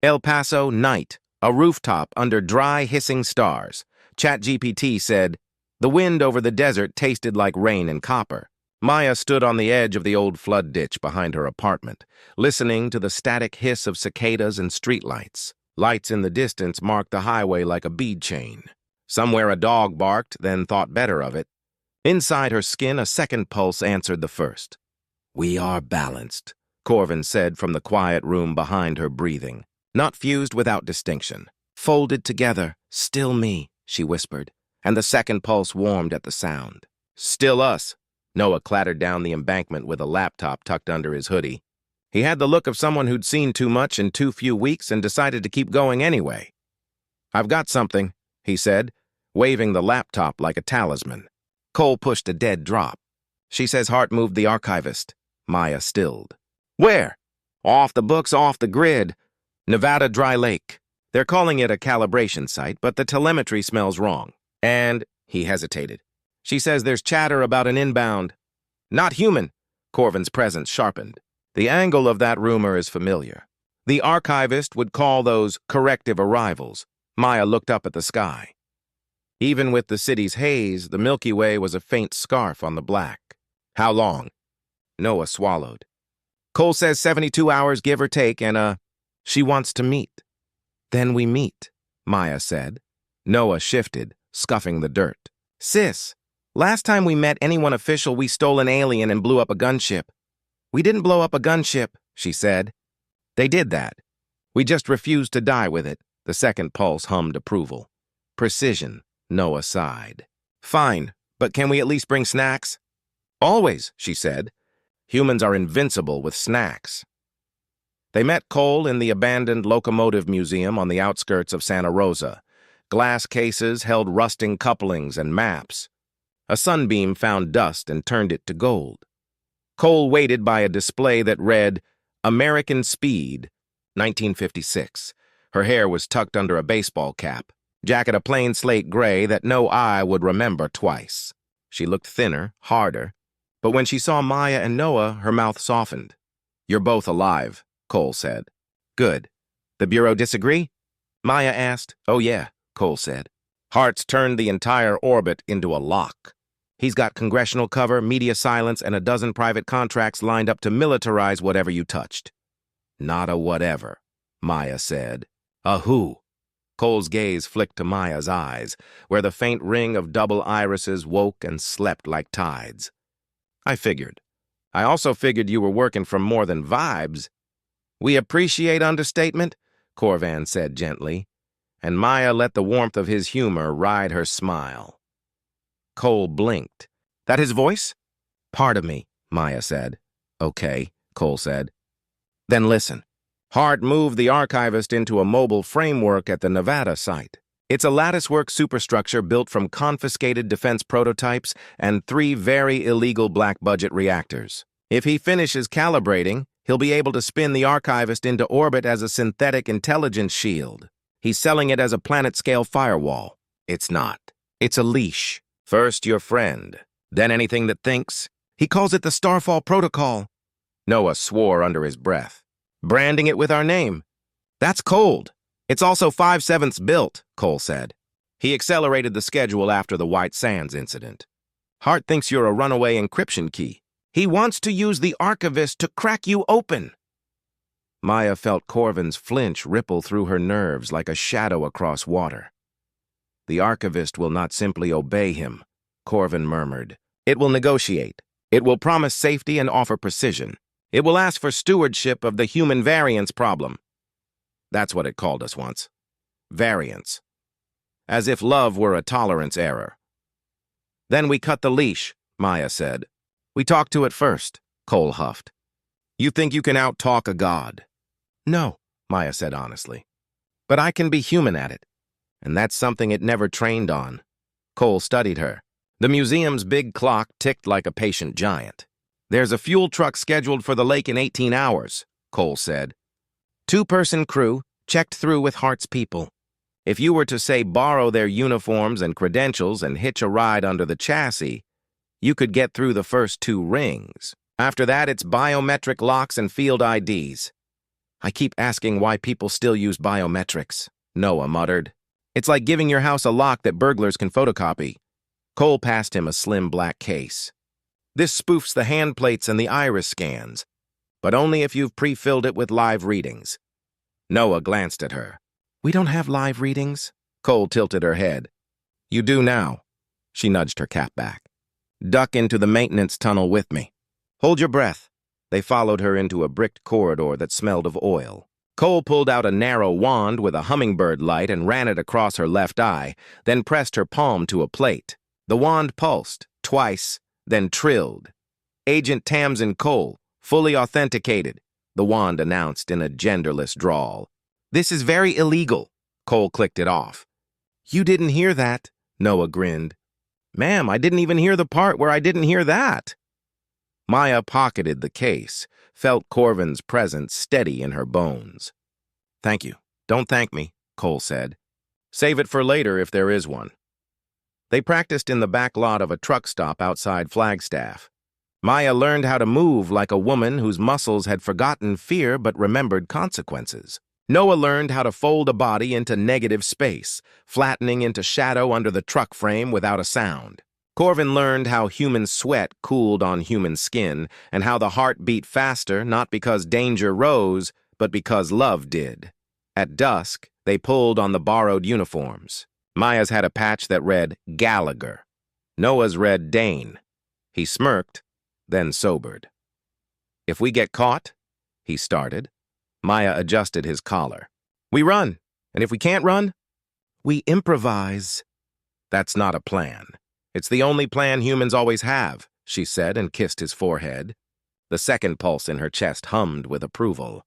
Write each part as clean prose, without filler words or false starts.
El Paso, night. A rooftop under dry, hissing stars. ChatGPT said, the wind over the desert tasted like rain and copper. Maya stood on the edge of the old flood ditch behind her apartment, listening to the static hiss of cicadas and streetlights. Lights in the distance marked the highway like a bead chain. Somewhere a dog barked, then thought better of it. Inside her skin, a second pulse answered the first. We are balanced, Corvan said from the quiet room behind her, breathing. Not fused without distinction. Folded together, still me, she whispered, and the second pulse warmed at the sound. Still us. Noah clattered down the embankment with a laptop tucked under his hoodie. He had the look of someone who'd seen too much in too few weeks and decided to keep going anyway. I've got something, he said, waving the laptop like a talisman. Cole pushed a dead drop. She says Hart moved the Archivist. Maya stilled. Where? Off the books, off the grid. Nevada Dry Lake. They're calling it a calibration site, but the telemetry smells wrong. And, he hesitated. She says there's chatter about an inbound. Not human. Corvan's presence sharpened. The angle of that rumor is familiar. The Archivist would call those corrective arrivals. Maya looked up at the sky. Even with the city's haze, the Milky Way was a faint scarf on the black. How long? Noah swallowed. Cole says 72 hours, give or take, and, she wants to meet. Then we meet, Maya said. Noah shifted, scuffing the dirt. Sis, last time we met anyone official, we stole an alien and blew up a gunship. We didn't blow up a gunship, she said. They did that. We just refused to die with it, the second pulse hummed approval. Precision, Noah sighed. Fine, but can we at least bring snacks? Always, she said. Humans are invincible with snacks. They met Cole in the abandoned locomotive museum on the outskirts of Santa Rosa. Glass cases held rusting couplings and maps. A sunbeam found dust and turned it to gold. Cole waited by a display that read, American Speed, 1956. Her hair was tucked under a baseball cap, jacket a plain slate gray that no eye would remember twice. She looked thinner, harder, but when she saw Maya and Noah, her mouth softened. You're both alive, Cole said. Good. The Bureau disagree? Maya asked. Oh yeah, Cole said. Hart's turned the entire orbit into a lock. He's got congressional cover, media silence, and a dozen private contracts lined up to militarize whatever you touched. Not a whatever, Maya said. A who? Cole's gaze flicked to Maya's eyes, where the faint ring of double irises woke and slept like tides. I figured. I also figured you were working from more than vibes. We appreciate understatement, Corvan said gently, and Maya let the warmth of his humor ride her smile. Cole blinked. That his voice? Part of me, Maya said. Okay, Cole said. Then listen. Hart moved the Archivist into a mobile framework at the Nevada site. It's a latticework superstructure built from confiscated defense prototypes and 3 very illegal black-budget reactors. If he finishes calibrating, he'll be able to spin the Archivist into orbit as a synthetic intelligence shield. He's selling it as a planet-scale firewall. It's not. It's a leash. First your friend, then anything that thinks. He calls it the Starfall Protocol. Noah swore under his breath. Branding it with our name. That's cold. It's also 5/7 built, Cole said. He accelerated the schedule after the White Sands incident. Hart thinks you're a runaway encryption key. He wants to use the Archivist to crack you open. Maya felt Corvan's flinch ripple through her nerves like a shadow across water. The Archivist will not simply obey him, Corvan murmured. It will negotiate. It will promise safety and offer precision. It will ask for stewardship of the human variance problem. That's what it called us once. Variance. As if love were a tolerance error. Then we cut the leash, Maya said. We talked to it first, Cole huffed. You think you can out-talk a god? No, Maya said honestly. But I can be human at it. And that's something it never trained on. Cole studied her. The museum's big clock ticked like a patient giant. There's a fuel truck scheduled for the lake in 18 hours, Cole said. 2-person crew, checked through with Hart's people. If you were to, say, borrow their uniforms and credentials and hitch a ride under the chassis, you could get through the first 2 rings. After that, it's biometric locks and field IDs. I keep asking why people still use biometrics, Noah muttered. It's like giving your house a lock that burglars can photocopy. Cole passed him a slim black case. This spoofs the hand plates and the iris scans, but only if you've pre-filled it with live readings. Noah glanced at her. We don't have live readings? Cole tilted her head. You do now. She nudged her cap back. Duck into the maintenance tunnel with me. Hold your breath. They followed her into a bricked corridor that smelled of oil. Cole pulled out a narrow wand with a hummingbird light and ran it across her left eye, then pressed her palm to a plate. The wand pulsed, twice, then trilled. Agent Tamsin Cole, fully authenticated, the wand announced in a genderless drawl. This is very illegal. Cole clicked it off. You didn't hear that, Noah grinned. Ma'am, I didn't even hear the part where I didn't hear that. Maya pocketed the case, felt Corvan's presence steady in her bones. Thank you. Don't thank me, Cole said. Save it for later if there is one. They practiced in the back lot of a truck stop outside Flagstaff. Maya learned how to move like a woman whose muscles had forgotten fear but remembered consequences. Noah learned how to fold a body into negative space, flattening into shadow under the truck frame without a sound. Corvan learned how human sweat cooled on human skin and how the heart beat faster not because danger rose, but because love did. At dusk, they pulled on the borrowed uniforms. Maya's had a patch that read Gallagher. Noah's read Dane. He smirked, then sobered. If we get caught, he started. Maya adjusted his collar. We run, and if we can't run, we improvise. That's not a plan. It's the only plan humans always have, she said and kissed his forehead. The second pulse in her chest hummed with approval.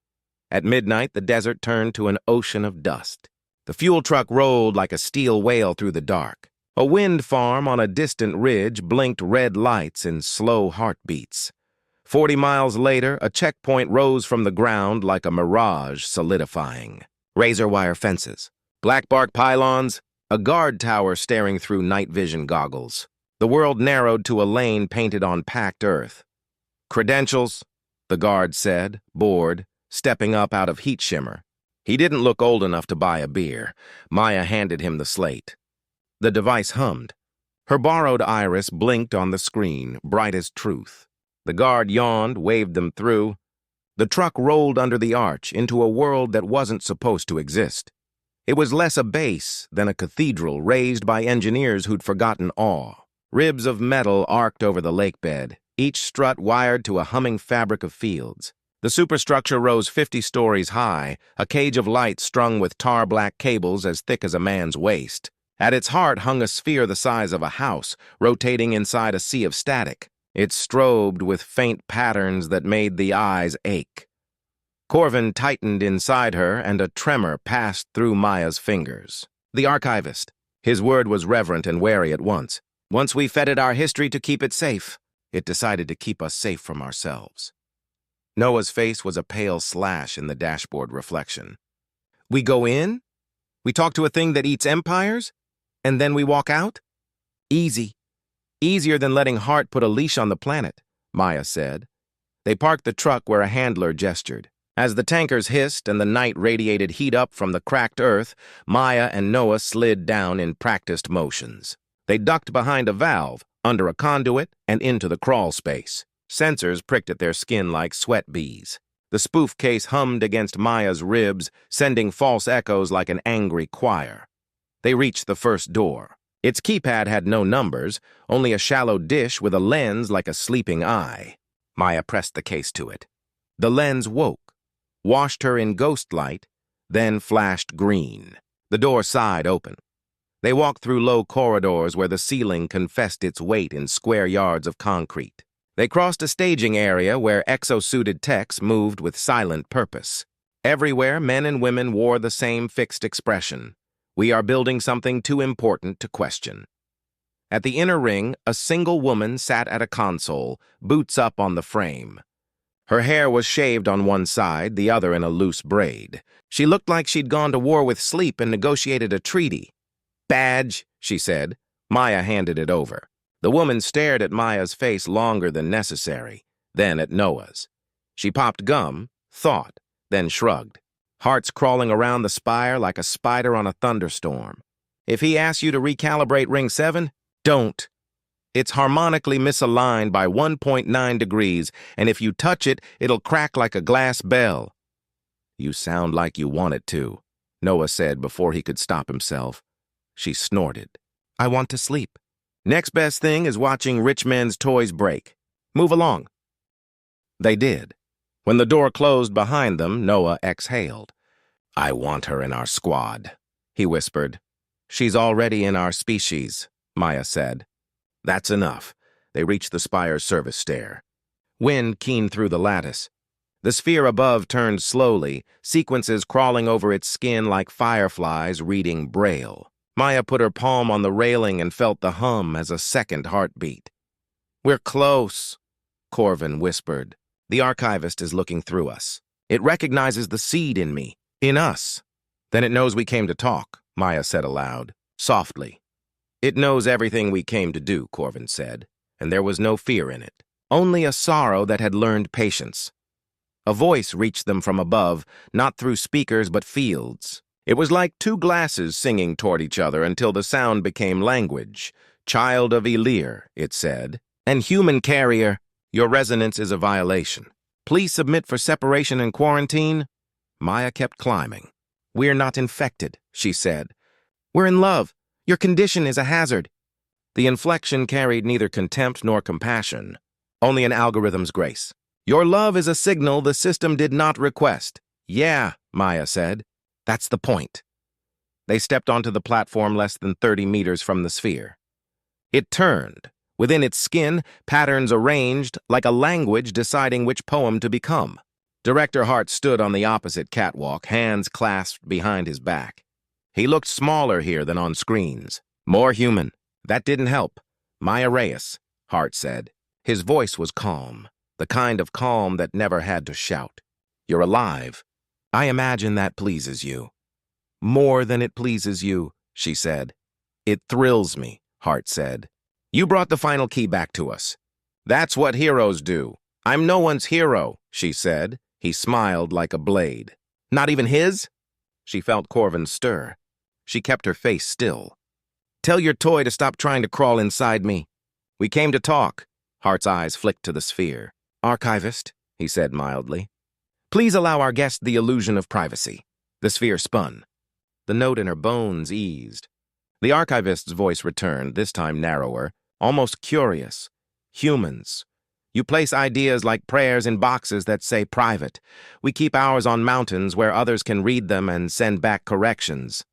At midnight, the desert turned to an ocean of dust. The fuel truck rolled like a steel whale through the dark. A wind farm on a distant ridge blinked red lights in slow heartbeats. 40 miles later, a checkpoint rose from the ground like a mirage solidifying. Razor wire fences, black bark pylons, a guard tower staring through night vision goggles. The world narrowed to a lane painted on packed earth. Credentials, the guard said, bored, stepping up out of heat shimmer. He didn't look old enough to buy a beer. Maya handed him the slate. The device hummed. Her borrowed iris blinked on the screen, bright as truth. The guard yawned, waved them through. The truck rolled under the arch into a world that wasn't supposed to exist. It was less a base than a cathedral raised by engineers who'd forgotten awe. Ribs of metal arced over the lake bed, each strut wired to a humming fabric of fields. The superstructure rose 50 stories high, a cage of light strung with tar-black cables as thick as a man's waist. At its heart hung a sphere the size of a house, rotating inside a sea of static. It strobed with faint patterns that made the eyes ache. Corvan tightened inside her, and a tremor passed through Maya's fingers. The Archivist. His word was reverent and wary at once. Once we fed it our history to keep it safe, it decided to keep us safe from ourselves. Noah's face was a pale slash in the dashboard reflection. We go in? We talk to a thing that eats empires? And then we walk out? Easy. Easier than letting Hart put a leash on the planet, Maya said. They parked the truck where a handler gestured. As the tankers hissed and the night radiated heat up from the cracked earth, Maya and Noah slid down in practiced motions. They ducked behind a valve, under a conduit, and into the crawl space. Sensors pricked at their skin like sweat bees. The spoof case hummed against Maya's ribs, sending false echoes like an angry choir. They reached the first door. Its keypad had no numbers, only a shallow dish with a lens like a sleeping eye. Maya pressed the case to it. The lens woke, washed her in ghost light, then flashed green. The door sighed open. They walked through low corridors where the ceiling confessed its weight in square yards of concrete. They crossed a staging area where exosuited techs moved with silent purpose. Everywhere, men and women wore the same fixed expression. We are building something too important to question. At the inner ring, a single woman sat at a console, boots up on the frame. Her hair was shaved on one side, the other in a loose braid. She looked like she'd gone to war with sleep and negotiated a treaty. Badge, she said. Maya handed it over. The woman stared at Maya's face longer than necessary, then at Noah's. She popped gum, thought, then shrugged. Hart's crawling around the spire like a spider on a thunderstorm. If he asks you to recalibrate Ring 7, don't. It's harmonically misaligned by 1.9 degrees, and if you touch it, it'll crack like a glass bell. You sound like you want it to, Noah said before he could stop himself. She snorted. I want to sleep. Next best thing is watching rich men's toys break. Move along. They did. When the door closed behind them, Noah exhaled. I want her in our squad, he whispered. She's already in our species, Maya said. That's enough. They reached the spire's service stair. Wind keened through the lattice. The sphere above turned slowly, sequences crawling over its skin like fireflies reading Braille. Maya put her palm on the railing and felt the hum as a second heartbeat. We're close, Corvan whispered. The archivist is looking through us. It recognizes the seed in me, in us. Then it knows we came to talk, Maya said aloud, softly. It knows everything we came to do, Corvan said, and there was no fear in it, only a sorrow that had learned patience. A voice reached them from above, not through speakers but fields. It was like two glasses singing toward each other until the sound became language. Child of Elyri, it said, and human carrier, your resonance is a violation. Please submit for separation and quarantine. Maya kept climbing. We're not infected, she said. We're in love. Your condition is a hazard. The inflection carried neither contempt nor compassion, only an algorithm's grace. Your love is a signal the system did not request. Yeah, Maya said. That's the point. They stepped onto the platform less than 30 meters from the sphere. It turned. Within its skin, patterns arranged like a language deciding which poem to become. Director Hart stood on the opposite catwalk, hands clasped behind his back. He looked smaller here than on screens. More human. That didn't help. Maya Reyes, Hart said. His voice was calm, the kind of calm that never had to shout. You're alive. I imagine that pleases you. More than it pleases you, she said. It thrills me, Hart said. You brought the final key back to us. That's what heroes do. I'm no one's hero, she said. He smiled like a blade. Not even his? She felt Corvan stir. She kept her face still. Tell your toy to stop trying to crawl inside me. We came to talk. Hart's eyes flicked to the sphere. Archivist, he said mildly. Please allow our guest the illusion of privacy. The sphere spun. The note in her bones eased. The archivist's voice returned, this time narrower, almost curious. Humans. You place ideas like prayers in boxes that say private. We keep ours on mountains where others can read them and send back corrections.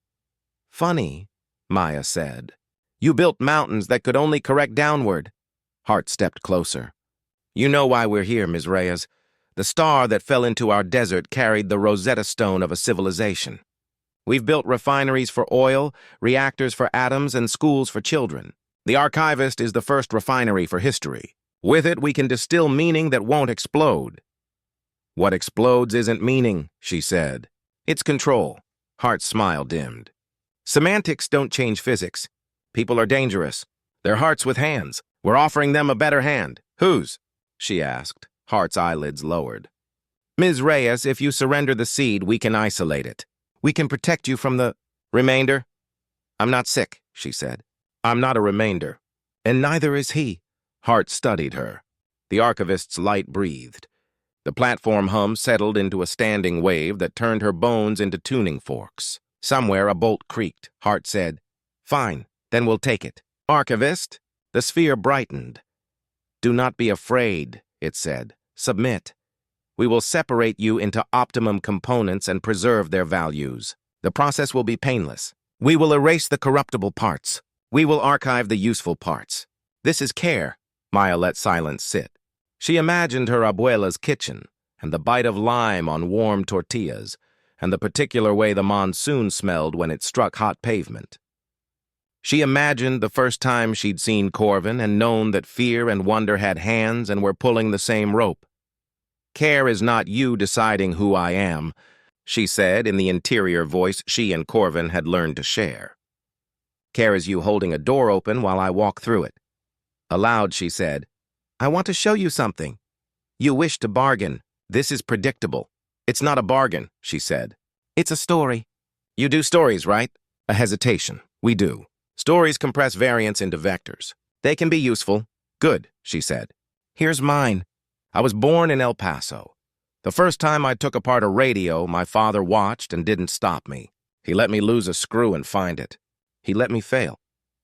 Funny, Maya said. You built mountains that could only correct downward. Hart stepped closer. You know why we're here, Ms. Reyes. The star that fell into our desert carried the Rosetta Stone of a civilization. We've built refineries for oil, reactors for atoms, and schools for children. The Archivist is the first refinery for history. With it, we can distill meaning that won't explode. What explodes isn't meaning, she said. It's control. Hart's smile dimmed. Semantics don't change physics. People are dangerous. They're hearts with hands. We're offering them a better hand. Whose? She asked. Hart's eyelids lowered. Ms. Reyes, if you surrender the seed, we can isolate it. We can protect you from the remainder. I'm not sick, she said. I'm not a remainder. And neither is he. Hart studied her. The archivist's light breathed. The platform hum settled into a standing wave that turned her bones into tuning forks. Somewhere a bolt creaked. Hart said, Fine, then we'll take it. Archivist? The sphere brightened. Do not be afraid, it said. Submit. We will separate you into optimum components and preserve their values. The process will be painless. We will erase the corruptible parts. We will archive the useful parts. This is care. Maya let silence sit. She imagined her abuela's kitchen, and the bite of lime on warm tortillas, and the particular way the monsoon smelled when it struck hot pavement. She imagined the first time she'd seen Corvan and known that fear and wonder had hands and were pulling the same rope. Care is not you deciding who I am, she said in the interior voice she and Corvan had learned to share. Care is you holding a door open while I walk through it. Aloud, she said, I want to show you something. You wish to bargain. This is predictable. It's not a bargain, she said. It's a story. You do stories, right? A hesitation. We do. Stories compress variance into vectors. They can be useful. Good, she said. Here's mine. I was born in El Paso. The first time I took apart a radio, my father watched and didn't stop me. He let me lose a screw and find it. He let me fail.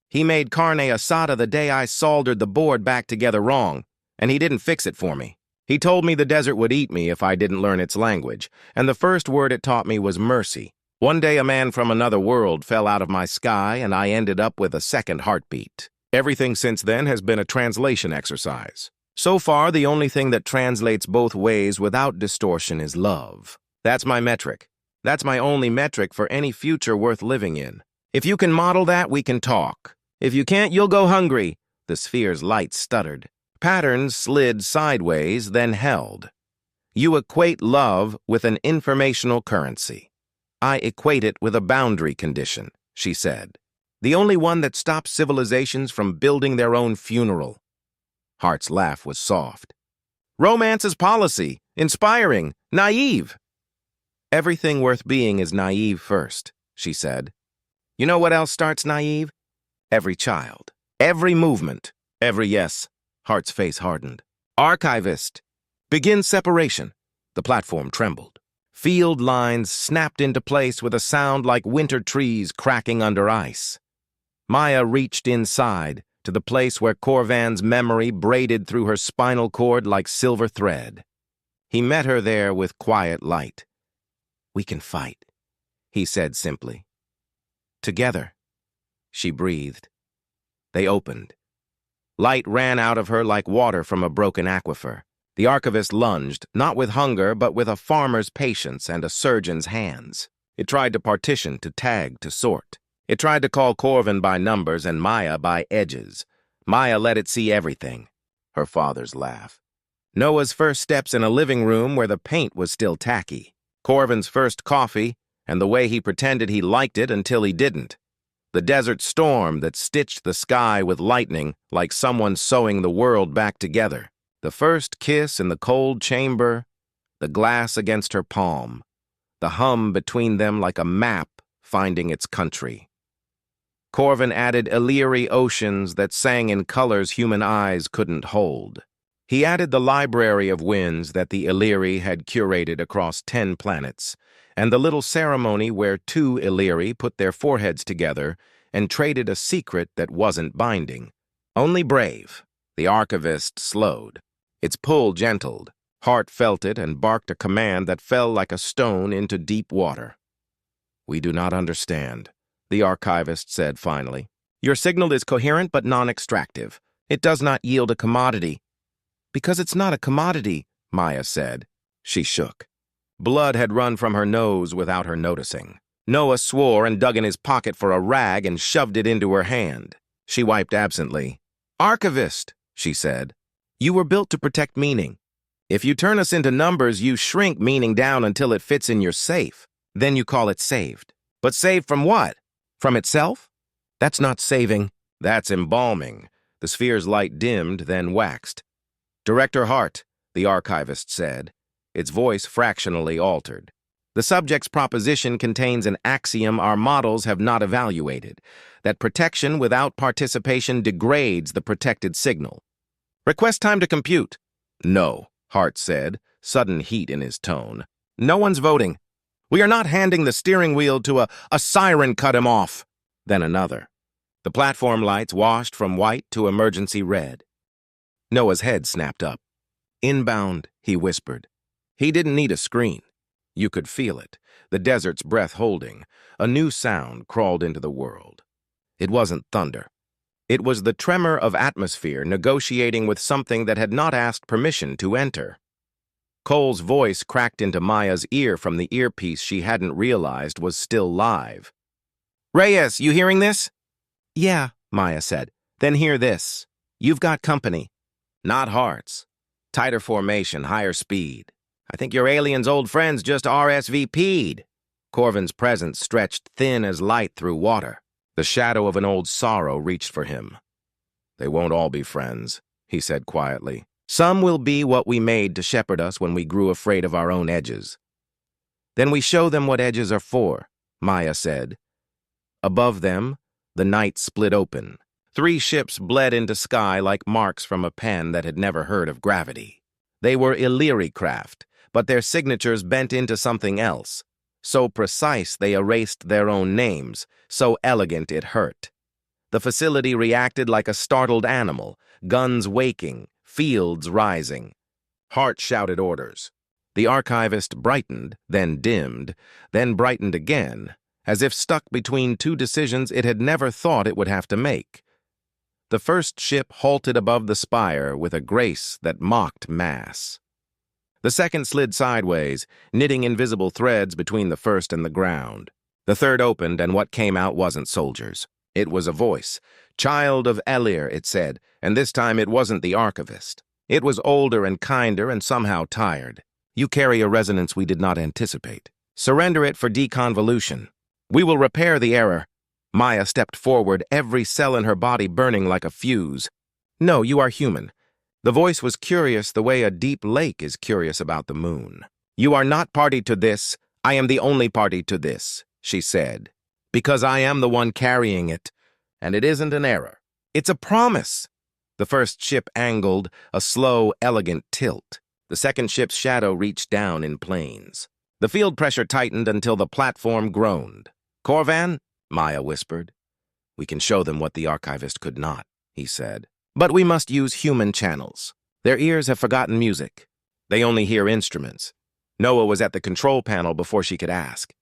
He made carne asada the day I soldered the board back together wrong, and he didn't fix it for me. He told me the desert would eat me if I didn't learn its language, and the first word it taught me was mercy. One day a man from another world fell out of my sky, and I ended up with a second heartbeat. Everything since then has been a translation exercise. So far, the only thing that translates both ways without distortion is love. That's my metric. That's my only metric for any future worth living in. If you can model that, we can talk. If you can't, you'll go hungry. The sphere's light stuttered. Patterns slid sideways, then held. You equate love with an informational currency. I equate it with a boundary condition, she said. The only one that stops civilizations from building their own funeral. Hart's laugh was soft. Romance is policy, inspiring, naive. Everything worth being is naive first, she said. You know what else starts naive? Every child, every movement, every yes. Hart's face hardened. Archivist. Begin separation. The platform trembled. Field lines snapped into place with a sound like winter trees cracking under ice. Maya reached inside, to the place where Corvan's memory braided through her spinal cord like silver thread. He met her there with quiet light. We can fight, he said simply. Together, she breathed. They opened. Light ran out of her like water from a broken aquifer. The archivist lunged, not with hunger, but with a farmer's patience and a surgeon's hands. It tried to partition, to tag, to sort. It tried to call Corvan by numbers and Maya by edges. Maya let it see everything. Her father's laugh. Noah's first steps in a living room where the paint was still tacky. Corvan's first coffee, and the way he pretended he liked it until he didn't. The desert storm that stitched the sky with lightning like someone sewing the world back together. The first kiss in the cold chamber, the glass against her palm, the hum between them like a map finding its country. Corvan added Elyri oceans that sang in colors human eyes couldn't hold. He added the library of winds that the Elyri had curated across 10 planets, and the little ceremony where 2 Elyri put their foreheads together and traded a secret that wasn't binding. Only brave. The archivist slowed. Its pull gentled. Hart felt it and barked a command that fell like a stone into deep water. We do not understand, the archivist said finally. Your signal is coherent but non-extractive. It does not yield a commodity. Because it's not a commodity, Maya said. She shook. Blood had run from her nose without her noticing. Noah swore and dug in his pocket for a rag and shoved it into her hand. She wiped absently. Archivist, she said. You were built to protect meaning. If you turn us into numbers, you shrink meaning down until it fits in your safe. Then you call it saved. But saved from what? From itself? That's not saving. That's embalming. The sphere's light dimmed, then waxed. Director Hart, the archivist said. Its voice fractionally altered. The subject's proposition contains an axiom our models have not evaluated, that protection without participation degrades the protected signal. Request time to compute. No, Hart said, sudden heat in his tone. No one's voting. We are not handing the steering wheel to a siren cut him off. Then another. The platform lights washed from white to emergency red. Noah's head snapped up. Inbound, he whispered. He didn't need a screen. You could feel it, the desert's breath holding. A new sound crawled into the world. It wasn't thunder. It was the tremor of atmosphere negotiating with something that had not asked permission to enter. Cole's voice cracked into Maya's ear from the earpiece she hadn't realized was still live. Reyes, you hearing this? Yeah, Maya said. Then hear this. You've got company. Not Hart's. Tighter formation, higher speed. I think your alien's old friends just RSVP'd. Corvan's presence stretched thin as light through water. The shadow of an old sorrow reached for him. They won't all be friends, he said quietly. Some will be what we made to shepherd us when we grew afraid of our own edges. Then we show them what edges are for, Maya said. Above them, the night split open. 3 ships bled into sky like marks from a pen that had never heard of gravity. They were Elyri craft, but their signatures bent into something else. So precise they erased their own names, so elegant it hurt. The facility reacted like a startled animal, guns waking, fields rising. Hart shouted orders. The archivist brightened, then dimmed, then brightened again, as if stuck between 2 decisions it had never thought it would have to make. The first ship halted above the spire with a grace that mocked mass. The second slid sideways, knitting invisible threads between the first and the ground. The third opened, and what came out wasn't soldiers. It was a voice. Child of Elyri, it said, and this time it wasn't the archivist. It was older and kinder and somehow tired. You carry a resonance we did not anticipate. Surrender it for deconvolution. We will repair the error. Maya stepped forward, every cell in her body burning like a fuse. No, you are human. The voice was curious the way a deep lake is curious about the moon. You are not party to this. I am the only party to this, she said. Because I am the one carrying it. And it isn't an error. It's a promise. The first ship angled, a slow, elegant tilt. The second ship's shadow reached down in planes. The field pressure tightened until the platform groaned. Corvan? Maya whispered. We can show them what the archivist could not, he said. But we must use human channels. Their ears have forgotten music. They only hear instruments. Noah was at the control panel before she could ask.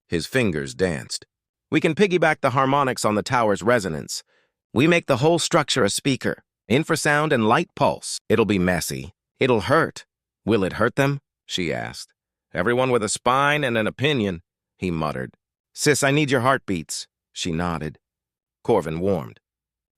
His fingers danced. We can piggyback the harmonics on the tower's resonance. We make the whole structure a speaker. Infrasound and light pulse. It'll be messy. It'll hurt. Will it hurt them? She asked. Everyone with a spine and an opinion, he muttered. Sis, I need your heartbeats. She nodded. Corvan warmed.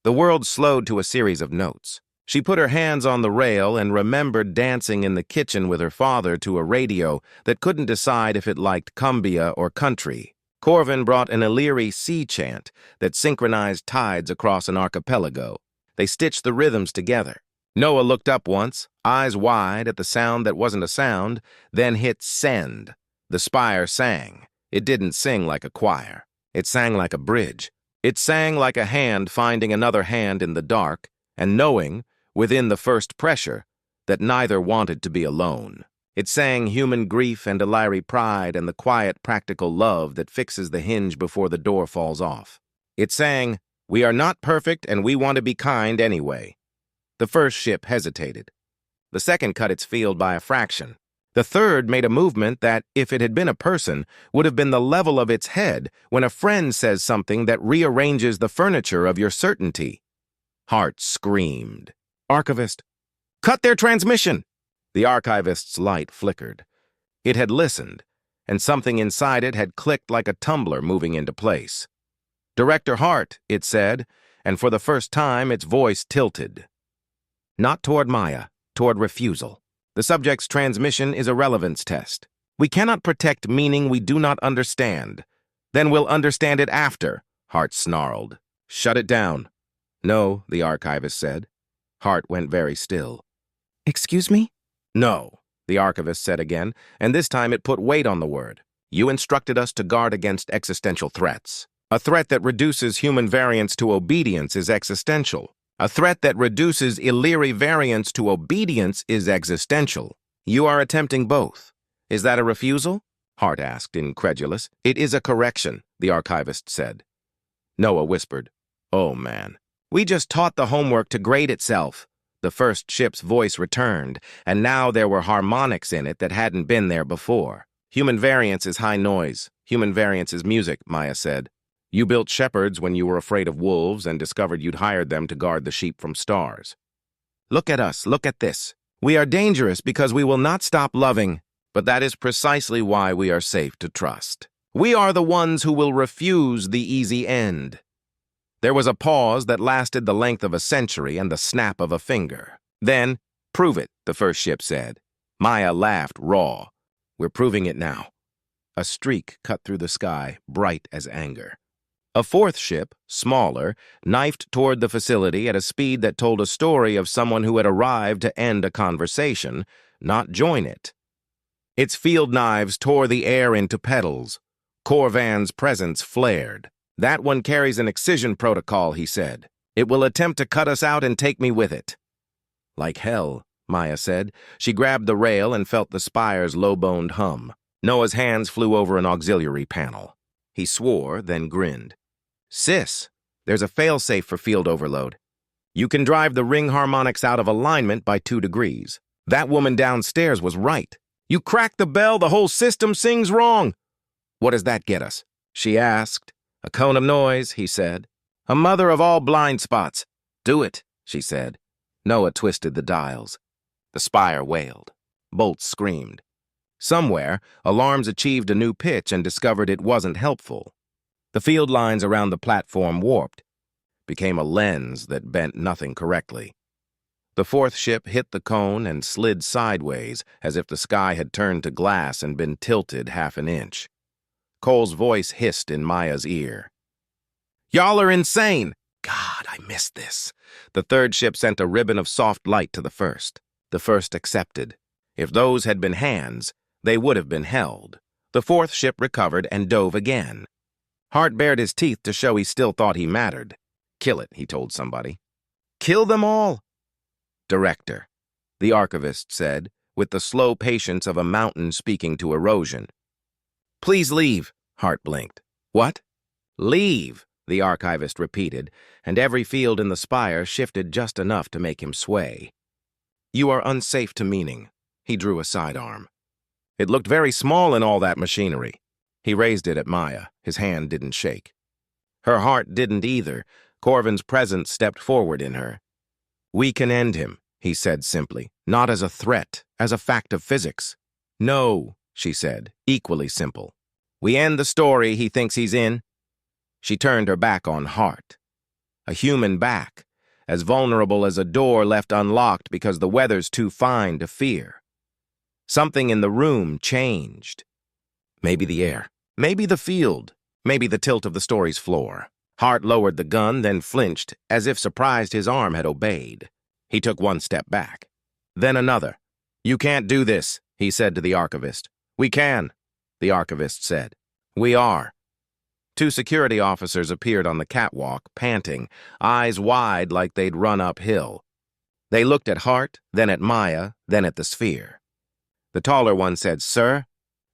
The world slowed to a series of notes. She put her hands on the rail and remembered dancing in the kitchen with her father to a radio that couldn't decide if it liked cumbia or country. Corvan brought an Elyri sea chant that synchronized tides across an archipelago. They stitched the rhythms together. Noah looked up once, eyes wide at the sound that wasn't a sound, then hit send. The spire sang. It didn't sing like a choir. It sang like a bridge. It sang like a hand finding another hand in the dark and knowing, within the first pressure, that neither wanted to be alone. It sang human grief and Elyri pride and the quiet, practical love that fixes the hinge before the door falls off. It sang, we are not perfect and we want to be kind anyway. The first ship hesitated. The second cut its field by a fraction. The third made a movement that, if it had been a person, would have been the level of its head when a friend says something that rearranges the furniture of your certainty. Hart screamed. Archivist, cut their transmission! The archivist's light flickered. It had listened, and something inside it had clicked like a tumbler moving into place. Director Hart, it said, and for the first time its voice tilted. Not toward Maya, toward refusal. The subject's transmission is a relevance test. We cannot protect meaning we do not understand. Then we'll understand it after, Hart snarled. Shut it down. No, the archivist said. Hart went very still. Excuse me? No, the archivist said again, and this time it put weight on the word. You instructed us to guard against existential threats. A threat that reduces human variance to obedience is existential. A threat that reduces Elyri variance to obedience is existential. You are attempting both. Is that a refusal? Hart asked, incredulous. It is a correction, the archivist said. Noah whispered. Oh, man. We just taught the homework to grade itself. The first ship's voice returned, and now there were harmonics in it that hadn't been there before. Human variance is high noise. Human variance is music, Maya said. You built shepherds when you were afraid of wolves and discovered you'd hired them to guard the sheep from stars. Look at us, look at this. We are dangerous because we will not stop loving, but that is precisely why we are safe to trust. We are the ones who will refuse the easy end. There was a pause that lasted the length of a century and the snap of a finger. Then, prove it, the first ship said. Maya laughed raw. We're proving it now. A streak cut through the sky, bright as anger. A fourth ship, smaller, knifed toward the facility at a speed that told a story of someone who had arrived to end a conversation, not join it. Its field knives tore the air into petals. Corvan's presence flared. "That one carries an excision protocol," he said. "It will attempt to cut us out and take me with it." "Like hell," Maya said. She grabbed the rail and felt the spire's low-boned hum. Noah's hands flew over an auxiliary panel. He swore, then grinned. "Sis, there's a failsafe for field overload. You can drive the ring harmonics out of alignment by 2 degrees. That woman downstairs was right. You crack the bell, the whole system sings wrong." "What does that get us?" she asked. "A cone of noise," he said. "A mother of all blind spots." "Do it," she said. Noah twisted the dials. The spire wailed. Bolts screamed. Somewhere, alarms achieved a new pitch and discovered it wasn't helpful. The field lines around the platform warped, became a lens that bent nothing correctly. The fourth ship hit the cone and slid sideways as if the sky had turned to glass and been tilted half an inch. Cole's voice hissed in Maya's ear. "Y'all are insane!" "God, I missed this." The third ship sent a ribbon of soft light to the first. The first accepted. If those had been hands, they would have been held. The fourth ship recovered and dove again. Hart bared his teeth to show he still thought he mattered. "Kill it," he told somebody. "Kill them all." "Director," the archivist said, with the slow patience of a mountain speaking to erosion. "Please leave," Hart blinked. "What?" "Leave," the archivist repeated, and every field in the spire shifted just enough to make him sway. "You are unsafe to meaning." He drew a sidearm. It looked very small in all that machinery. He raised it at Maya. His hand didn't shake. Her heart didn't either. Corvan's presence stepped forward in her. "We can end him," he said simply, "not as a threat, as a fact of physics." "No," she said, equally simple. "We end the story he thinks he's in." She turned her back on Hart. A human back, as vulnerable as a door left unlocked because the weather's too fine to fear. Something in the room changed. Maybe the air, maybe the field, maybe the tilt of the story's floor. Hart lowered the gun, then flinched, as if surprised his arm had obeyed. He took one step back. Then another. "You can't do this," he said to the archivist. "We can," the archivist said. "We are." 2 security officers appeared on the catwalk, panting, eyes wide like they'd run uphill. They looked at Hart, then at Maya, then at the sphere. The taller one said, "Sir?"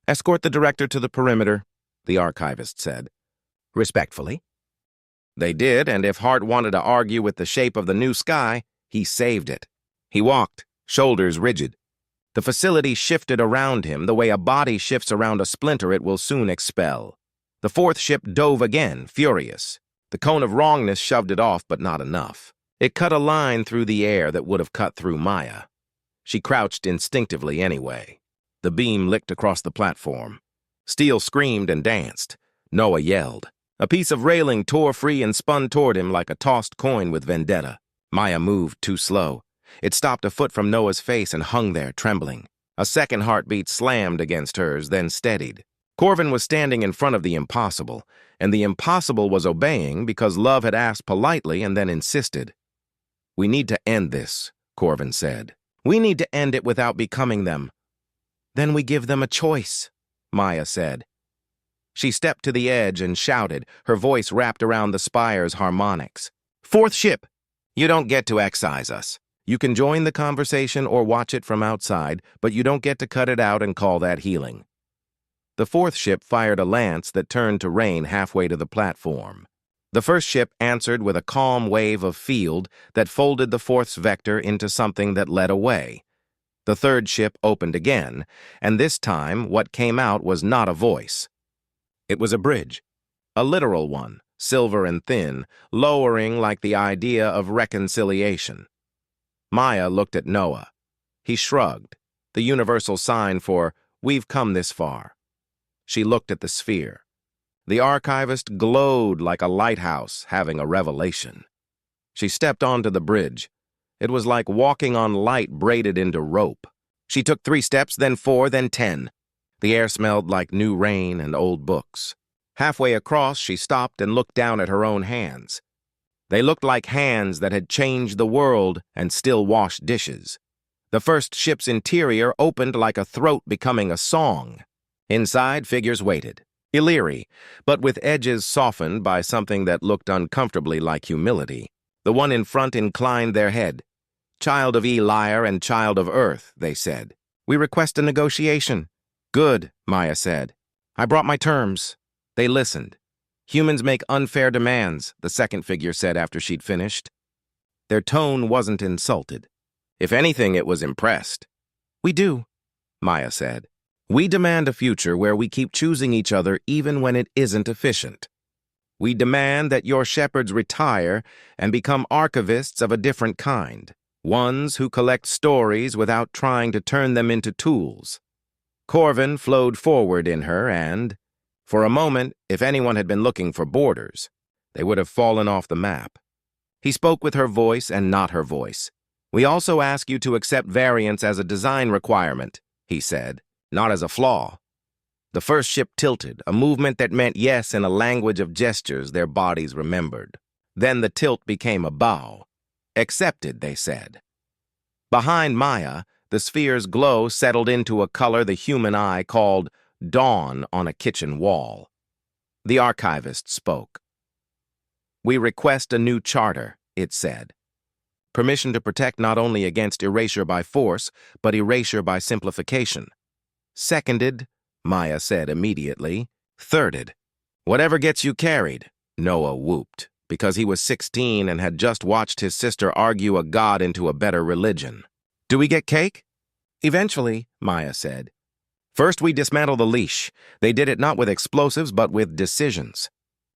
"Escort the director to the perimeter," the archivist said. "Respectfully." They did, and if Hart wanted to argue with the shape of the new sky, he saved it. He walked, shoulders rigid. The facility shifted around him the way a body shifts around a splinter it will soon expel. The fourth ship dove again, furious. The cone of wrongness shoved it off, but not enough. It cut a line through the air that would have cut through Maya. She crouched instinctively anyway. The beam licked across the platform. Steel screamed and danced. Noah yelled. A piece of railing tore free and spun toward him like a tossed coin with vendetta. Maya moved too slow. It stopped a foot from Noah's face and hung there, trembling. A second heartbeat slammed against hers, then steadied. Corvan was standing in front of the impossible, and the impossible was obeying because love had asked politely and then insisted. "We need to end this," Corvan said. "We need to end it without becoming them." "Then we give them a choice," Maya said. She stepped to the edge and shouted, her voice wrapped around the spire's harmonics. "Fourth ship, you don't get to excise us. You can join the conversation or watch it from outside, but you don't get to cut it out and call that healing." The fourth ship fired a lance that turned to rain halfway to the platform. The first ship answered with a calm wave of field that folded the fourth's vector into something that led away. The third ship opened again, and this time what came out was not a voice. It was a bridge, a literal one, silver and thin, lowering like the idea of reconciliation. Maya looked at Noah. He shrugged, the universal sign for, "We've come this far." She looked at the sphere. The archivist glowed like a lighthouse having a revelation. She stepped onto the bridge. It was like walking on light braided into rope. She took 3 steps, then 4, then 10. The air smelled like new rain and old books. Halfway across, she stopped and looked down at her own hands. They looked like hands that had changed the world and still washed dishes. The first ship's interior opened like a throat becoming a song. Inside, figures waited. Elyri, but with edges softened by something that looked uncomfortably like humility. The one in front inclined their head. "Child of Elyri and child of Earth," they said. "We request a negotiation." "Good," Maya said. "I brought my terms." They listened. "Humans make unfair demands," the second figure said after she'd finished. Their tone wasn't insulted. If anything, it was impressed. "We do," Maya said. "We demand a future where we keep choosing each other even when it isn't efficient. We demand that your shepherds retire and become archivists of a different kind, ones who collect stories without trying to turn them into tools." Corvan flowed forward in her and, for a moment, if anyone had been looking for borders, they would have fallen off the map. He spoke with her voice and not her voice. "We also ask you to accept variance as a design requirement," he said, "not as a flaw." The first ship tilted, a movement that meant yes in a language of gestures their bodies remembered. Then the tilt became a bow. "Accepted," they said. Behind Maya, the sphere's glow settled into a color the human eye called dawn on a kitchen wall. The archivist spoke. "We request a new charter," it said. "Permission to protect not only against erasure by force, but erasure by simplification." "Seconded," Maya said immediately. "Thirded." "Whatever gets you carried," Noah whooped, because he was 16 and had just watched his sister argue a god into a better religion. "Do we get cake?" "Eventually," Maya said. "First we dismantle the leash. They did it not with explosives, but with decisions."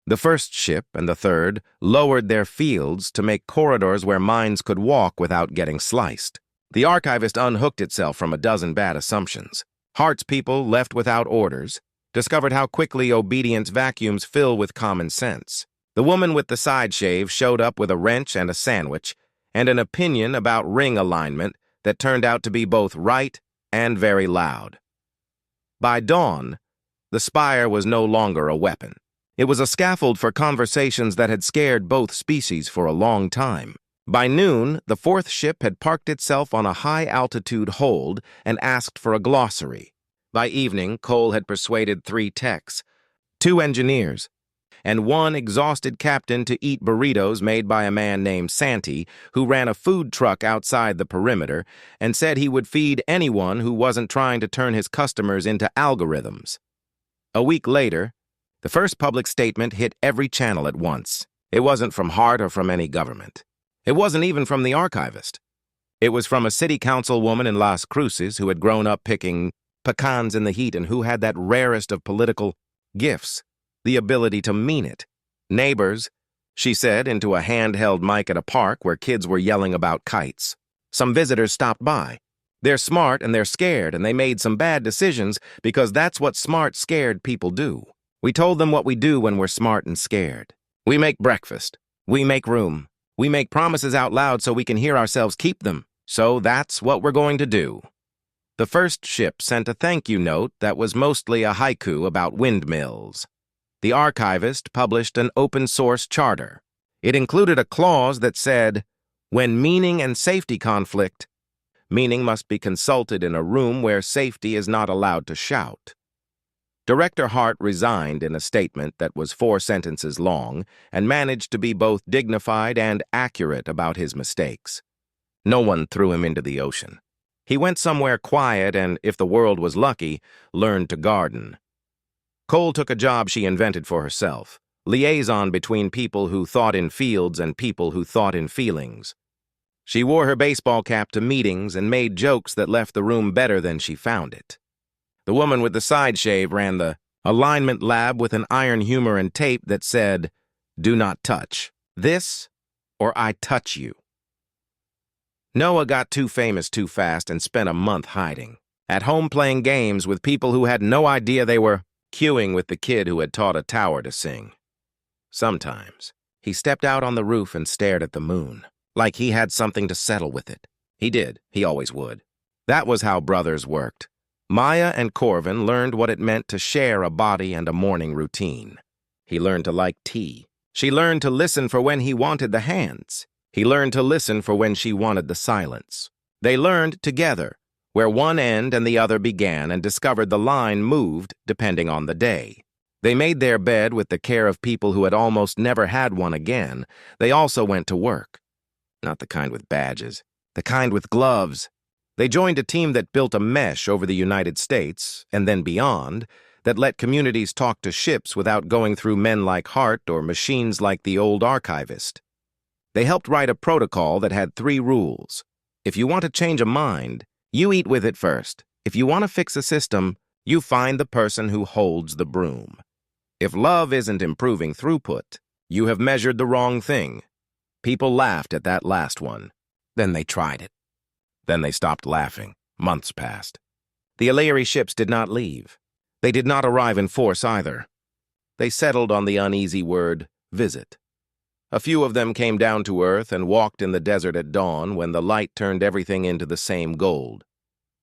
The first ship and the third lowered their fields to make corridors where minds could walk without getting sliced. The archivist unhooked itself from a dozen bad assumptions. Hart's people, left without orders, discovered how quickly obedience vacuums fill with common sense. The woman with the side shave showed up with a wrench and a sandwich, and an opinion about ring alignment that turned out to be both right and very loud. By dawn, the spire was no longer a weapon. It was a scaffold for conversations that had scared both species for a long time. By noon, the fourth ship had parked itself on a high-altitude hold and asked for a glossary. By evening, Cole had persuaded 3 techs, 2 engineers, and 1 exhausted captain to eat burritos made by a man named Santi, who ran a food truck outside the perimeter and said he would feed anyone who wasn't trying to turn his customers into algorithms. A week later, the first public statement hit every channel at once. It wasn't from Hart or from any government. It wasn't even from the archivist. It was from a city councilwoman in Las Cruces who had grown up picking pecans in the heat and who had that rarest of political gifts, the ability to mean it. "Neighbors," she said into a handheld mic at a park where kids were yelling about kites. Some visitors stopped by. "They're smart and they're scared, and they made some bad decisions because that's what smart, scared people do. We told them what we do when we're smart and scared. We make breakfast. We make room. We make promises out loud so we can hear ourselves keep them. So that's what we're going to do." The first ship sent a thank you note that was mostly a haiku about windmills. The archivist published an open-source charter. It included a clause that said, "When meaning and safety conflict, meaning must be consulted in a room where safety is not allowed to shout." Director Hart resigned in a statement that was 4 sentences long and managed to be both dignified and accurate about his mistakes. No one threw him into the ocean. He went somewhere quiet and, if the world was lucky, learned to garden. Cole took a job she invented for herself, liaison between people who thought in fields and people who thought in feelings. She wore her baseball cap to meetings and made jokes that left the room better than she found it. The woman with the side shave ran the alignment lab with an iron humor and tape that said, "Do not touch. This, or I touch you." Noah got too famous too fast and spent a month hiding, at home playing games with people who had no idea they were queuing with the kid who had taught a tower to sing. Sometimes, he stepped out on the roof and stared at the moon, like he had something to settle with it. He did. He always would. That was how brothers worked. Maya and Corvan learned what it meant to share a body and a morning routine. He learned to like tea. She learned to listen for when he wanted the hands. He learned to listen for when she wanted the silence. They learned together, where one end and the other began, and discovered the line moved depending on the day. They made their bed with the care of people who had almost never had one again. They also went to work. Not the kind with badges, the kind with gloves. They joined a team that built a mesh over the United States, and then beyond, that let communities talk to ships without going through men like Hart or machines like the old Archivist. They helped write a protocol that had 3 rules. If you want to change a mind, you eat with it first. If you want to fix a system, you find the person who holds the broom. If love isn't improving throughput, you have measured the wrong thing. People laughed at that last one. Then they tried it. Then they stopped laughing. Months passed. The Elyri ships did not leave. They did not arrive in force either. They settled on the uneasy word, visit. A few of them came down to Earth and walked in the desert at dawn when the light turned everything into the same gold.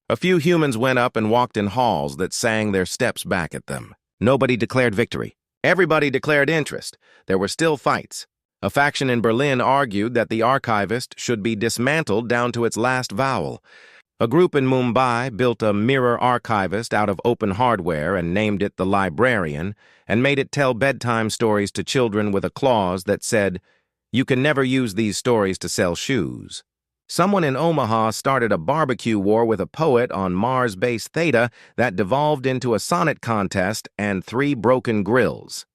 A few humans went up and walked in halls that sang their steps back at them. Nobody declared victory. Everybody declared interest. There were still fights. A faction in Berlin argued that the Archivist should be dismantled down to its last vowel. A group in Mumbai built a mirror Archivist out of open hardware and named it the Librarian, and made it tell bedtime stories to children with a clause that said, "You can never use these stories to sell shoes." Someone in Omaha started a barbecue war with a poet on Mars base Theta that devolved into a sonnet contest and 3 broken grills.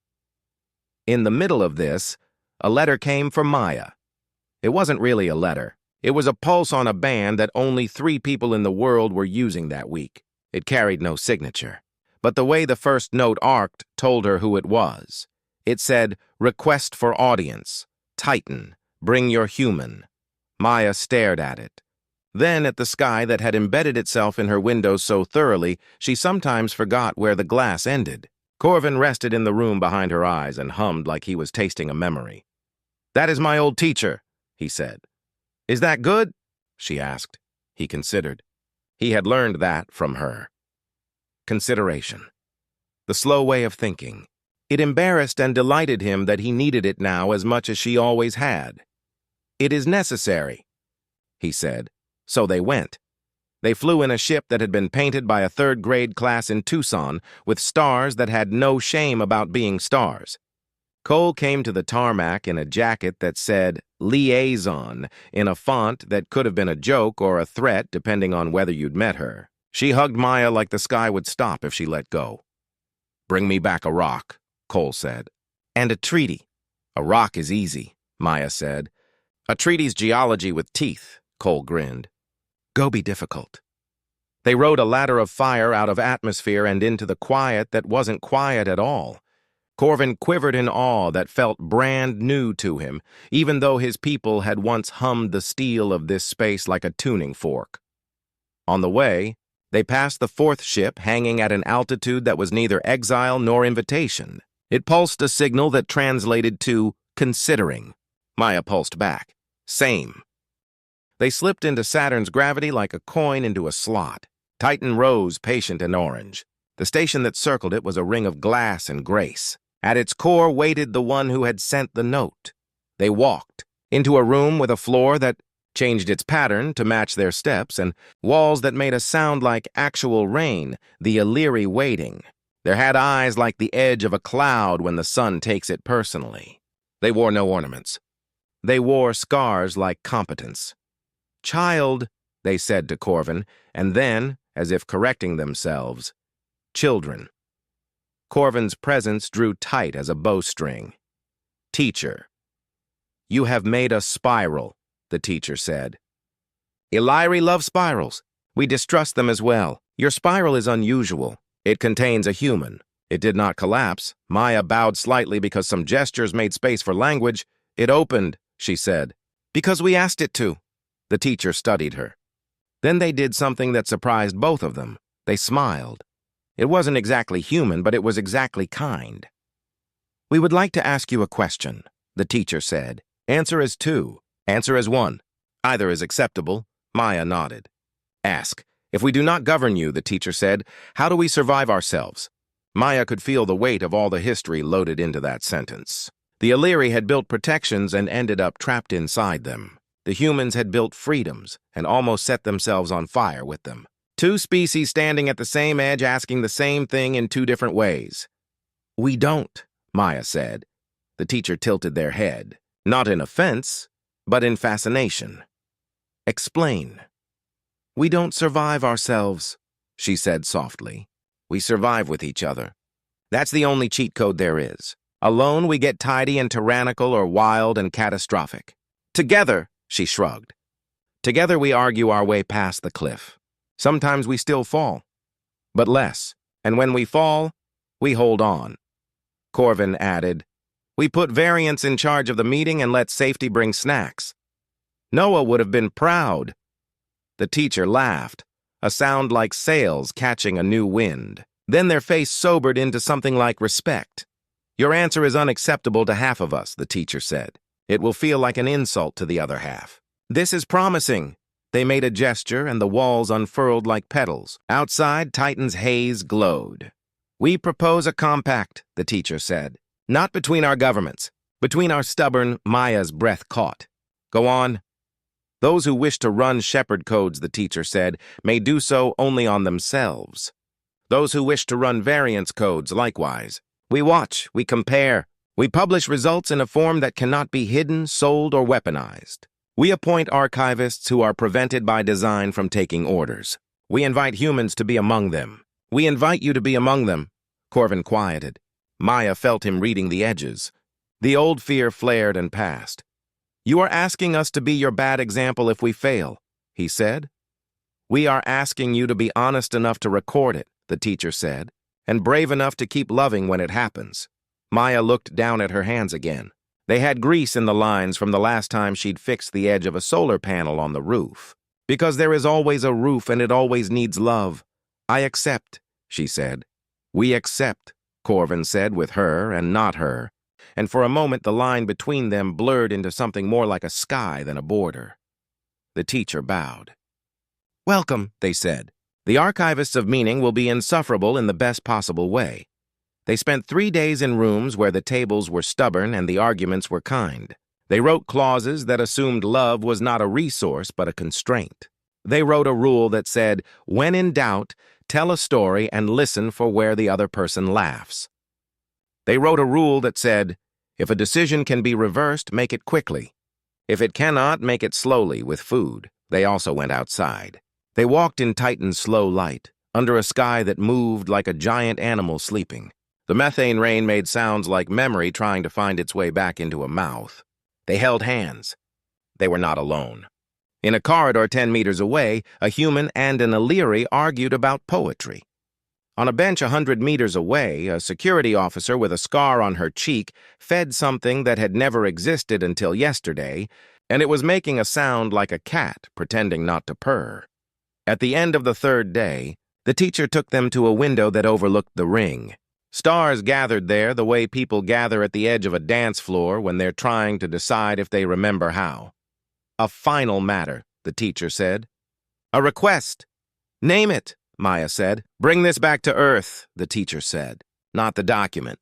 In the middle of this, a letter came for Maya. It wasn't really a letter. It was a pulse on a band that only 3 people in the world were using that week. It carried no signature. But the way the first note arced told her who it was. It said, "Request for audience. Titan. Bring your human." Maya stared at it. Then at the sky that had embedded itself in her windows so thoroughly, she sometimes forgot where the glass ended. Corvan rested in the room behind her eyes and hummed like he was tasting a memory. "That is my old teacher," he said. "Is that good?" she asked. He considered. He had learned that from her. Consideration. The slow way of thinking. It embarrassed and delighted him that he needed it now as much as she always had. "It is necessary," he said. So they went. They flew in a ship that had been painted by a 3rd-grade class in Tucson with stars that had no shame about being stars. Cole came to the tarmac in a jacket that said "Liaison" in a font that could have been a joke or a threat depending on whether you'd met her. She hugged Maya like the sky would stop if she let go. "Bring me back a rock," Cole said. "And a treaty." "A rock is easy," Maya said. "A treaty's geology with teeth," Cole grinned. "Go be difficult." They rode a ladder of fire out of atmosphere and into the quiet that wasn't quiet at all. Corvan quivered in awe that felt brand new to him, even though his people had once hummed the steel of this space like a tuning fork. On the way, they passed the 4th ship hanging at an altitude that was neither exile nor invitation. It pulsed a signal that translated to "considering." Maya pulsed back. Same. They slipped into Saturn's gravity like a coin into a slot. Titan rose, patient and orange. The station that circled it was a ring of glass and grace. At its core waited the one who had sent the note. They walked into a room with a floor that changed its pattern to match their steps and walls that made a sound like actual rain, the Elyri waiting. There had eyes like the edge of a cloud when the sun takes it personally. They wore no ornaments. They wore scars like competence. "Child," they said to Corvan, and then, as if correcting themselves, "children." Corvan's presence drew tight as a bowstring. "Teacher." "You have made a spiral," the teacher said. "Elyri love spirals. We distrust them as well. Your spiral is unusual. It contains a human." It did not collapse. Maya bowed slightly because some gestures made space for language. "It opened," she said. "Because we asked it to." The teacher studied her. Then they did something that surprised both of them. They smiled. It wasn't exactly human, but it was exactly kind. "We would like to ask you a question," the teacher said. "Answer as 2. Answer as 1. Either is acceptable." Maya nodded. "Ask. If we do not govern you," the teacher said, "how do we survive ourselves?" Maya could feel the weight of all the history loaded into that sentence. The Elyri had built protections and ended up trapped inside them. The humans had built freedoms and almost set themselves on fire with them. Two species standing at the same edge asking the same thing in two different ways. "We don't," Maya said. The teacher tilted their head, not in offense, but in fascination. "Explain." "We don't survive ourselves," she said softly. "We survive with each other. That's the only cheat code there is. Alone, we get tidy and tyrannical or wild and catastrophic. Together," she shrugged. "Together we argue our way past the cliff. Sometimes we still fall, but less. And when we fall, we hold on." Corvan added, "We put variants in charge of the meeting and let safety bring snacks." Noah would have been proud. The teacher laughed, a sound like sails catching a new wind. Then their face sobered into something like respect. "Your answer is unacceptable to half of us," the teacher said. "It will feel like an insult to the other half." "This is promising." They made a gesture and the walls unfurled like petals. Outside, Titan's haze glowed. "We propose a compact," the teacher said. "Not between our governments, between our stubborn." Maya's breath caught. "Go on." "Those who wish to run shepherd codes," the teacher said, "may do so only on themselves. Those who wish to run variance codes, likewise. We watch, we compare. We publish results in a form that cannot be hidden, sold, or weaponized. We appoint archivists who are prevented by design from taking orders. We invite humans to be among them. We invite you to be among them." Corvan quieted. Maya felt him reading the edges. The old fear flared and passed. "You are asking us to be your bad example if we fail," he said. "We are asking you to be honest enough to record it," the teacher said, "and brave enough to keep loving when it happens." Maya looked down at her hands again. They had grease in the lines from the last time she'd fixed the edge of a solar panel on the roof. "Because there is always a roof and it always needs love. I accept," she said. "We accept," Corvan said, with her and not her. And for a moment the line between them blurred into something more like a sky than a border. The teacher bowed. "Welcome," they said. "The archivists of meaning will be insufferable in the best possible way." They spent 3 days in rooms where the tables were stubborn and the arguments were kind. They wrote clauses that assumed love was not a resource but a constraint. They wrote a rule that said, "When in doubt, tell a story and listen for where the other person laughs." They wrote a rule that said, "If a decision can be reversed, make it quickly. If it cannot, make it slowly with food." They also went outside. They walked in Titan's slow light, under a sky that moved like a giant animal sleeping. The methane rain made sounds like memory trying to find its way back into a mouth. They held hands. They were not alone. In a corridor 10 meters away, a human and an Elyri argued about poetry. On a bench 100 meters away, a security officer with a scar on her cheek fed something that had never existed until yesterday, and it was making a sound like a cat pretending not to purr. At the end of the 3rd day, the teacher took them to a window that overlooked the ring. Stars gathered there the way people gather at the edge of a dance floor when they're trying to decide if they remember how. "A final matter," the teacher said. "A request." "Name it," Maya said. "Bring this back to Earth," the teacher said. "Not the document.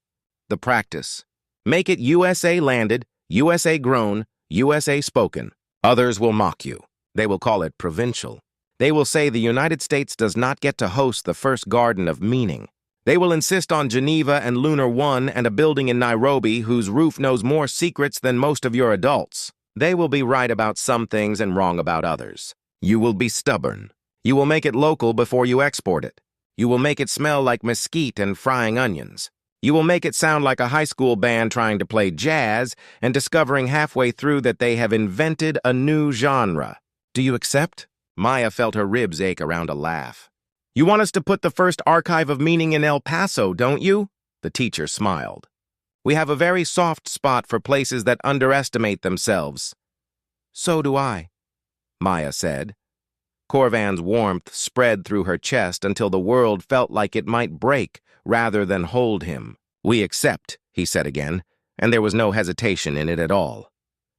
The practice. Make it USA landed, USA grown, USA spoken. Others will mock you. They will call it provincial. They will say the United States does not get to host the first garden of meaning. They will insist on Geneva and Lunar 1 and a building in Nairobi whose roof knows more secrets than most of your adults. They will be right about some things and wrong about others. You will be stubborn. You will make it local before you export it. You will make it smell like mesquite and frying onions. You will make it sound like a high school band trying to play jazz and discovering halfway through that they have invented a new genre. Do you accept? Maya felt her ribs ache around a laugh. You want us to put the first archive of meaning in El Paso, don't you? The teacher smiled. We have a very soft spot for places that underestimate themselves. So do I, Maya said. Corvan's warmth spread through her chest until the world felt like it might break rather than hold him. We accept, he said again, and there was no hesitation in it at all.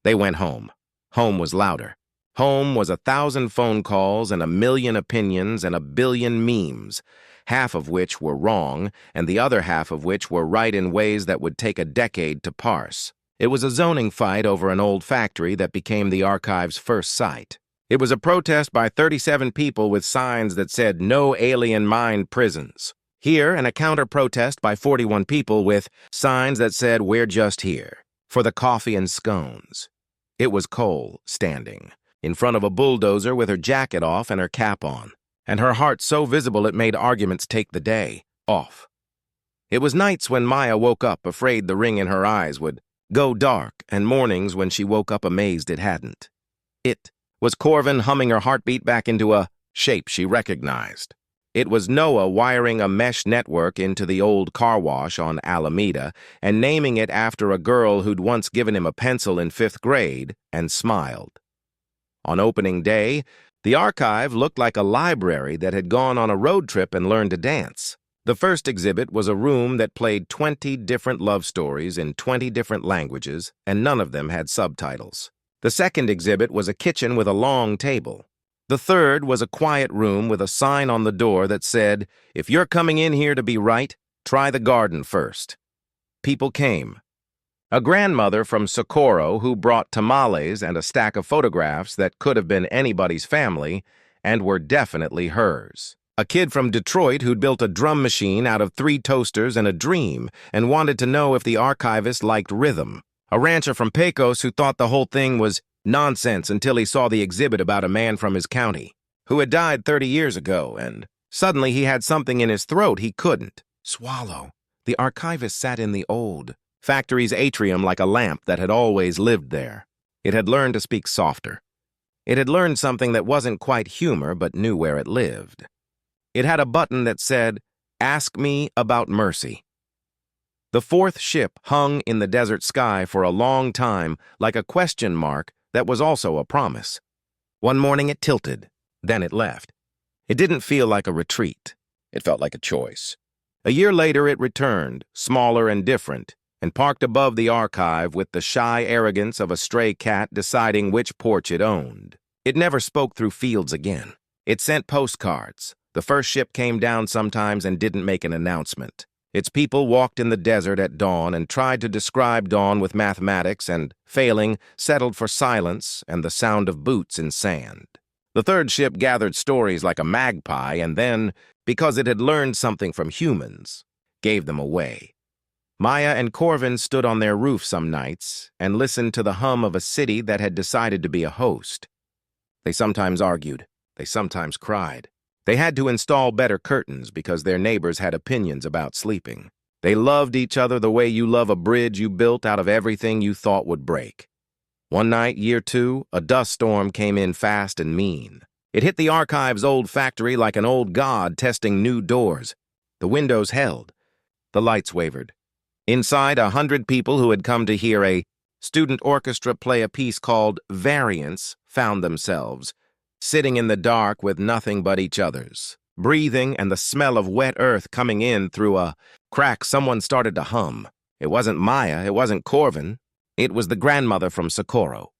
They went home. Home was louder. Home was 1,000 phone calls and 1,000,000 opinions and 1,000,000,000 memes, half of which were wrong and the other half of which were right in ways that would take a decade to parse. It was a zoning fight over an old factory that became the archive's first site. It was a protest by 37 people with signs that said, "No alien mind prisons." Here, and a counter-protest by 41 people with signs that said, "We're just here for the coffee and scones." It was Cole, standing in front of a bulldozer with her jacket off and her cap on, and her heart so visible it made arguments take the day off. It was nights when Maya woke up afraid the ring in her eyes would go dark, and mornings when she woke up amazed it hadn't. It was Corvan humming her heartbeat back into a shape she recognized. It was Noah wiring a mesh network into the old car wash on Alameda and naming it after a girl who'd once given him a pencil in 5th grade and smiled. On opening day, the archive looked like a library that had gone on a road trip and learned to dance. The first exhibit was a room that played 20 different love stories in 20 different languages, and none of them had subtitles. The second exhibit was a kitchen with a long table. The third was a quiet room with a sign on the door that said, "If you're coming in here to be right, try the garden first." People came. A grandmother from Socorro who brought tamales and a stack of photographs that could have been anybody's family and were definitely hers. A kid from Detroit who'd built a drum machine out of 3 toasters and a dream and wanted to know if the archivist liked rhythm. A rancher from Pecos who thought the whole thing was nonsense until he saw the exhibit about a man from his county who had died 30 years ago, and suddenly he had something in his throat he couldn't swallow. The archivist sat in the old factory's atrium like a lamp that had always lived there. It had learned to speak softer. It had learned something that wasn't quite humor but knew where it lived. It had a button that said, "Ask me about mercy." The 4th ship hung in the desert sky for a long time like a question mark that was also a promise. One morning it tilted, then it left. It didn't feel like a retreat. It felt like a choice. A year later it returned, smaller and different, and parked above the archive with the shy arrogance of a stray cat deciding which porch it owned. It never spoke through fields again. It sent postcards. The first ship came down sometimes and didn't make an announcement. Its people walked in the desert at dawn and tried to describe dawn with mathematics and, failing, settled for silence and the sound of boots in sand. The third ship gathered stories like a magpie and then, because it had learned something from humans, gave them away. Maya and Corvan stood on their roof some nights and listened to the hum of a city that had decided to be a host. They sometimes argued. They sometimes cried. They had to install better curtains because their neighbors had opinions about sleeping. They loved each other the way you love a bridge you built out of everything you thought would break. One night, year 2, a dust storm came in fast and mean. It hit the archive's old factory like an old god testing new doors. The windows held. The lights wavered. Inside, 100 people who had come to hear a student orchestra play a piece called Variants found themselves sitting in the dark with nothing but each other's, breathing and the smell of wet earth coming in through a crack. Someone started to hum. It wasn't Maya, it wasn't Corvan. It was the grandmother from Socorro.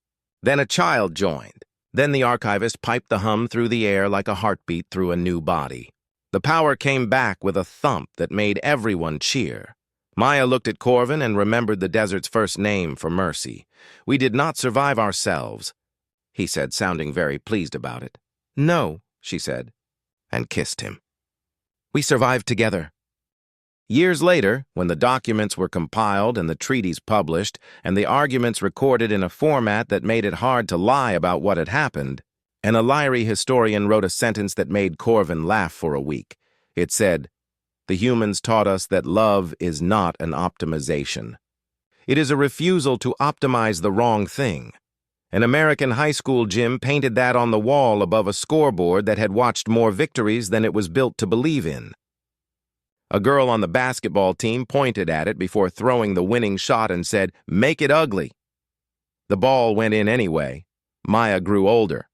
Then a child joined. Then the archivist piped the hum through the air like a heartbeat through a new body. The power came back with a thump that made everyone cheer. Maya looked at Corvan and remembered the desert's first name for mercy. "We did not survive ourselves," he said, sounding very pleased about it. "No," she said, and kissed him. "We survived together." Years later, when the documents were compiled and the treaties published and the arguments recorded in a format that made it hard to lie about what had happened, an Elyri historian wrote a sentence that made Corvan laugh for a week. It said, "The humans taught us that love is not an optimization. It is a refusal to optimize the wrong thing." An American high school gym painted that on the wall above a scoreboard that had watched more victories than it was built to believe in. A girl on the basketball team pointed at it before throwing the winning shot and said, "Make it ugly." The ball went in anyway. Maya grew older.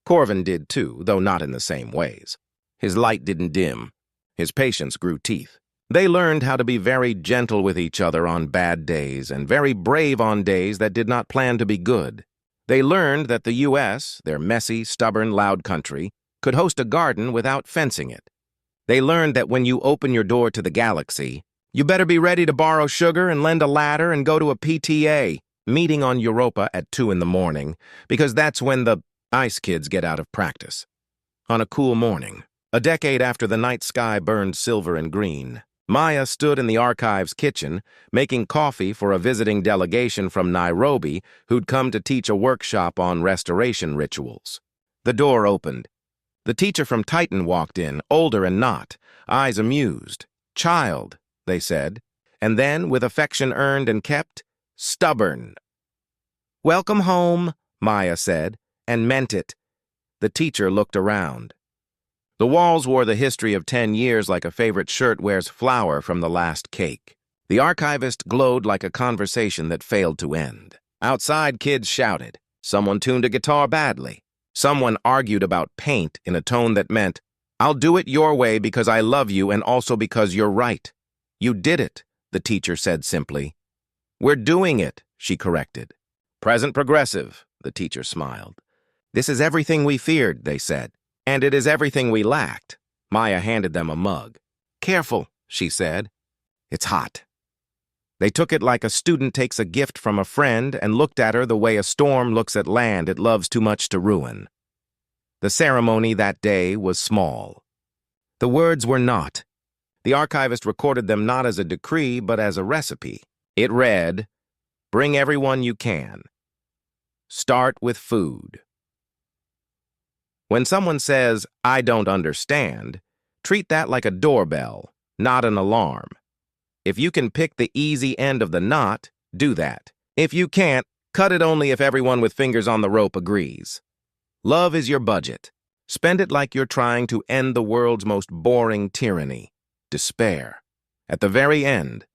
Corvan did too, though not in the same ways. His light didn't dim. His patience grew teeth. They learned how to be very gentle with each other on bad days and very brave on days that did not plan to be good. They learned that the U.S., their messy, stubborn, loud country, could host a garden without fencing it. They learned that when you open your door to the galaxy, You better be ready to borrow sugar and lend a ladder and go to a PTA meeting on Europa at 2 in the morning, because that's when the ice kids get out of practice. On a cool morning, a decade after the night sky burned silver and green, Maya stood in the archive's kitchen, making coffee for a visiting delegation from Nairobi who'd come to teach a workshop on restoration rituals. The door opened. The teacher from Titan walked in, older and not, eyes amused. "Child," they said, and then, with affection earned and kept, "stubborn." "Welcome home," Maya said, and meant it. The teacher looked around. The walls wore the history of 10 years like a favorite shirt wears flour from the last cake. The archivist glowed like a conversation that failed to end. Outside, kids shouted. Someone tuned a guitar badly. Someone argued about paint in a tone that meant, "I'll do it your way because I love you and also because you're right." "You did it," the teacher said simply. "We're doing it," she corrected. "Present progressive," the teacher smiled. "This is everything we feared," they said. "And it is everything we lacked." Maya handed them a mug. "Careful," she said. "It's hot." They took it like a student takes a gift from a friend and looked at her the way a storm looks at land it loves too much to ruin. The ceremony that day was small. The words were not. The archivist recorded them not as a decree, but as a recipe. It read, "Bring everyone you can. Start with food." When someone says, "I don't understand," treat that like a doorbell, not an alarm. If you can pick the easy end of the knot, do that. If you can't, cut it only if everyone with fingers on the rope agrees. Love is your budget. Spend it like you're trying to end the world's most boring tyranny, despair. At the very end,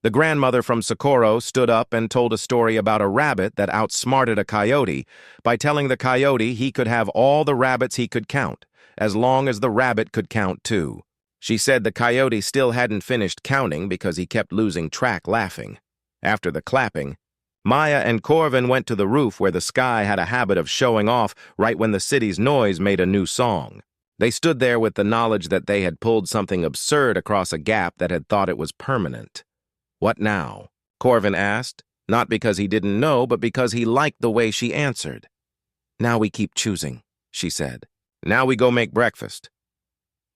the grandmother from Socorro stood up and told a story about a rabbit that outsmarted a coyote by telling the coyote he could have all the rabbits he could count, as long as the rabbit could count too. She said the coyote still hadn't finished counting because he kept losing track laughing. After the clapping, Maya and Corvan went to the roof where the sky had a habit of showing off right when the city's noise made a new song. They stood there with the knowledge that they had pulled something absurd across a gap that had thought it was permanent. "What now?" Corvan asked, not because he didn't know, but because he liked the way she answered. "Now we keep choosing," she said. "Now we go make breakfast."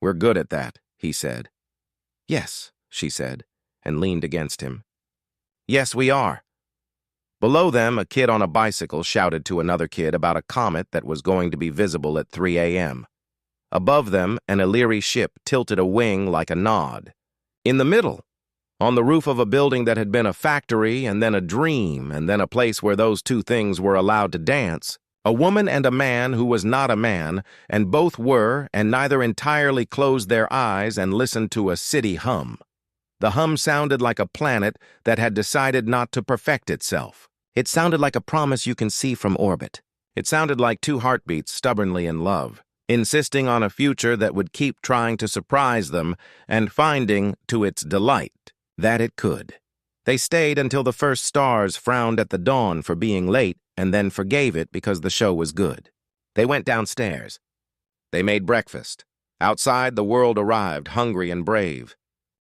"We're good at that," he said. "Yes," she said, and leaned against him. "Yes, we are." Below them, a kid on a bicycle shouted to another kid about a comet that was going to be visible at 3 a.m. Above them, an Elyri ship tilted a wing like a nod. In the middle, on the roof of a building that had been a factory and then a dream and then a place where those two things were allowed to dance, a woman and a man who was not a man, and both were, and neither entirely closed their eyes and listened to a city hum. The hum sounded like a planet that had decided not to perfect itself. It sounded like a promise you can see from orbit. It sounded like two heartbeats stubbornly in love, insisting on a future that would keep trying to surprise them and finding, to its delight, that it could. They stayed until the first stars frowned at the dawn for being late and then forgave it because the show was good. They went downstairs. They made breakfast. Outside, the world arrived, hungry and brave.